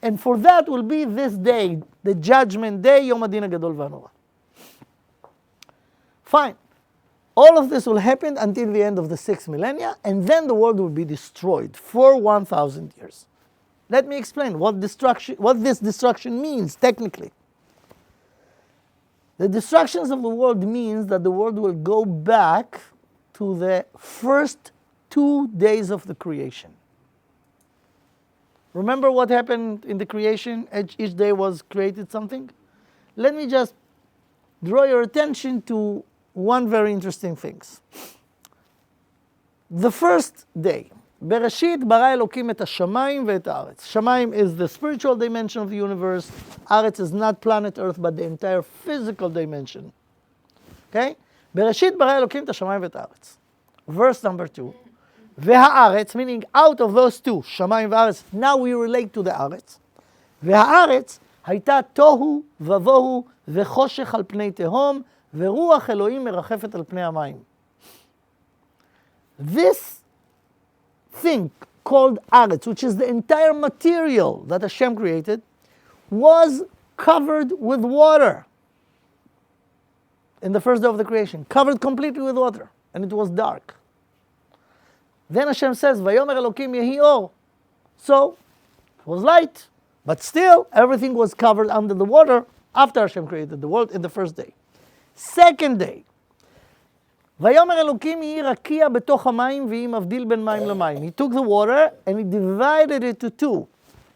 And for that will be this day, the judgment day, Yom HaDin HaGadol VaHaNorah. Fine. All of this will happen until the end of the 6th millennia, and then the world will be destroyed for 1,000 years. Let me explain what this destruction means technically. The destructions of the world means that the world will go back to the first 2 days of the creation. Remember what happened in the creation? Each day was created something. Let me just draw your attention to one very interesting thing. The first day, בראשית ברא אלוקים את השמיים ואת הארץ. שמיים is the spiritual dimension of the universe. Aretz is not planet Earth, but the entire physical dimension Okay? בראשית ברא אלוקים את השמיים ואת הארץ. Verse number 2. והארץ, meaning out of those two, שמיים וארץ, now we relate to the הארץ. והארץ הייתה תוהו ובוהו וחושך על פני תהום, ורוח אלוהים מרחפת על פני המים. This thing called הארץ, which is the entire material that Hashem created, was covered with water in the first day of the creation, covered completely with water, and it was dark. Then Hashem says, ויאמר אלוקים יהי אור. So, it was light, but still everything was covered under the water after Hashem created the world in the first day. Second day, ויאמר אלוקים יהי רקיע בתוך המים ויהי מבדיל בין מים למים. He took the water and he divided it to two.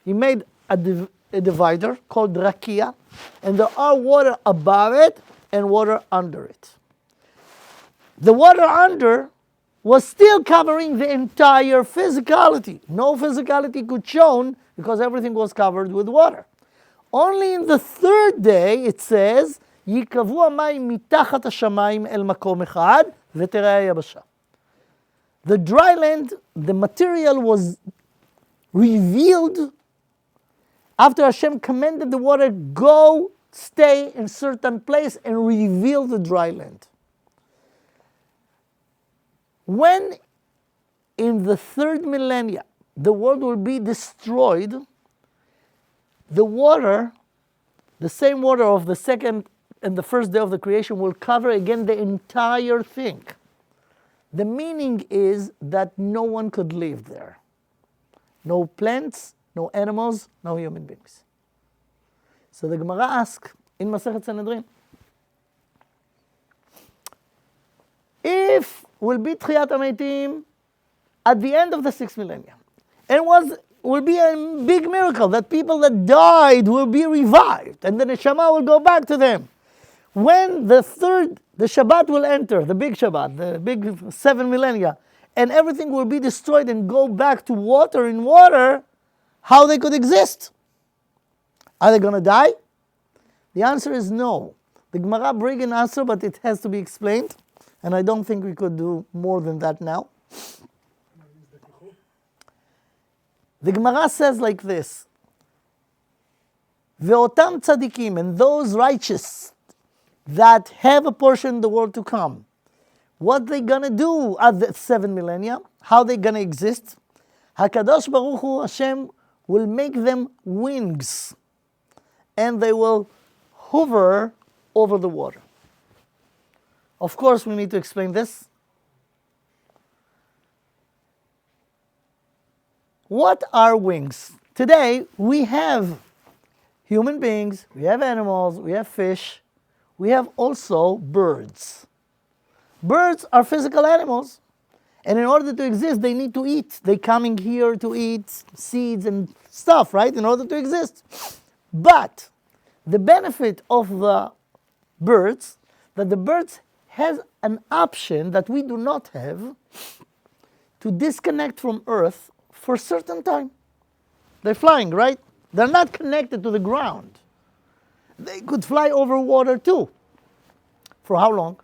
He made a divider called rakia, and there are water above it and water under it. The water under was still covering the entire physicality. No physicality could shown because everything was covered with water. Only in the third day it says, ייקבעו המים מתחת השמיים אל מקום אחד ותראה היבשה. The dry land, the material was revealed after Hashem commanded the water, go stay in certain place and reveal the dry land. When in the third millennia the world will be destroyed, the water, the same water of the second and the first day of the creation will cover again the entire thing. The meaning is that no one could live there. No plants, no animals, no human beings. So the Gemara asks in Masechet Sanhedrin, if will be Tchiyat HaMeitim at the end of the 6th millennium, and will be a big miracle that people that died will be revived, and the neshama will go back to them. When the Shabbat will enter, the big Shabbat, the big 7 millennia, and everything will be destroyed and go back to water in water, how they could exist? Are they going to die? The answer is no. The Gemara brings an answer, but it has to be explained, and I don't think we could do more than that now. The Gemara says like this, Ve'otam tzadikim, and those righteous that have a portion in the world to come, what they gonna do at the 7 millennia? How they gonna exist? HaKadosh Baruch Hu, Hashem, will make them wings, and they will hover over the water. Of course, we need to explain this. What are wings? Today, we have human beings, we have animals, we have fish, we have also birds. Birds are physical animals, and in order to exist, they need to eat. They coming here to eat seeds and stuff, right, in order to exist. But the benefit of the birds, that the birds has an option that we do not have to disconnect from Earth for a certain time. They're flying, right? They're not connected to the ground. They could fly over water too. For how long?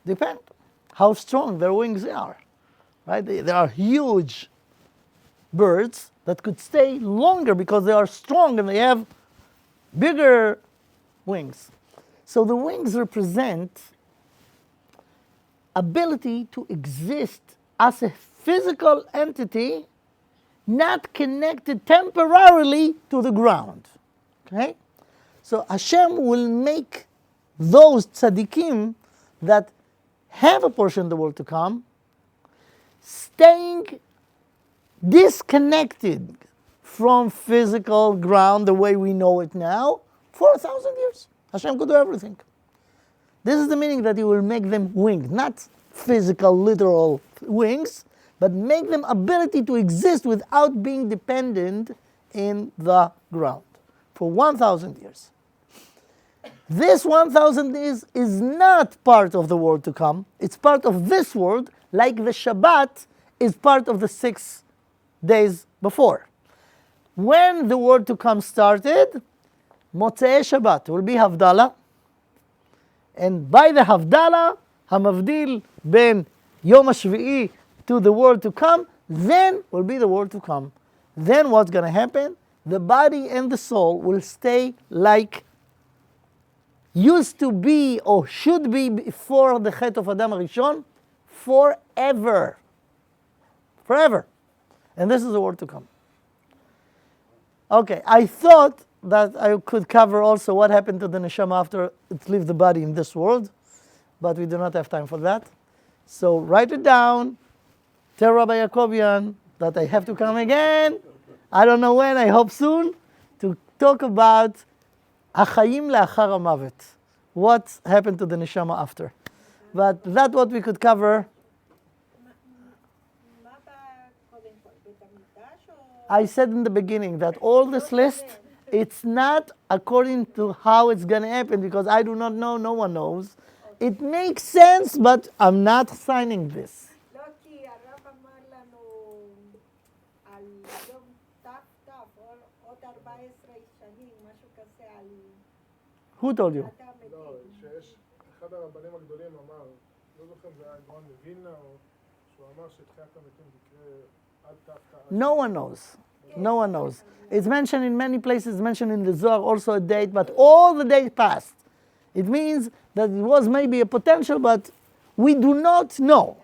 Depend how strong their wings are, right? They are huge birds that could stay longer because they are strong and they have bigger wings. So the wings represent ability to exist as a physical entity, not connected temporarily to the ground. Okay? So Hashem will make those tzaddikim that have a portion of the world to come, staying disconnected from physical ground the way we know it now for 1,000 years. Hashem could do everything. This is the meaning that He will make them winged, not physical, literal wings, but make them ability to exist without being dependent in the ground for 1,000 years. This 1,000 years is not part of the world to come. It's part of this world, like the Shabbat is part of the 6 days before. When the world to come started, Motzei Shabbat will be Havdalah, And by the Havdalah, המבדיל בין יום השביעי to the world to come, then will be the world to come. Then what's going to happen? The body and the soul will stay like used to be or should be before the Chet of Adam HaRishon forever. Forever. And this is the world to come. Okay, I thought that I could cover also what happened to the neshama after it leaves the body in this world, but we do not have time for that. So write it down. Tell Rabbi Yacobian that I have to come again. I don't know when, I hope soon, to talk about החיים לאחר המוות. What happened to the neshama after. But that's what we could cover. I said in the beginning that all this list, it's not according to how it's going to happen, because I do not know, no one knows. It makes sense, but I'm not signing this. לא, כי הרב אמר לנו על יום ת"ת, עוד 14 שנים, משהו כזה על... Who told you? אתה מבין. לא, שיש אחד הרבנים הגדולים אמר, לא זוכר אם זה היה גאון מווילנה, או שהוא אמר שתחיית המתים תקרה עד ת"ת. No one knows. No one knows. It's mentioned in many places, mentioned in the Zohar also a date, but all the dates passed. It means that it was maybe a potential, but we do not know.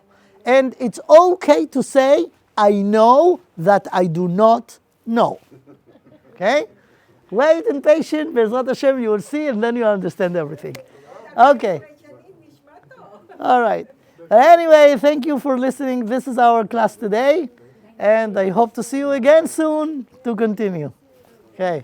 And it's okay to say, I know that I do not know. Okay? Wait and patient, Bezrat Hashem, you will see, and then you understand everything. Okay. All right. Anyway, thank you for listening. This is our class today. And I hope to see you again soon to continue. Okay.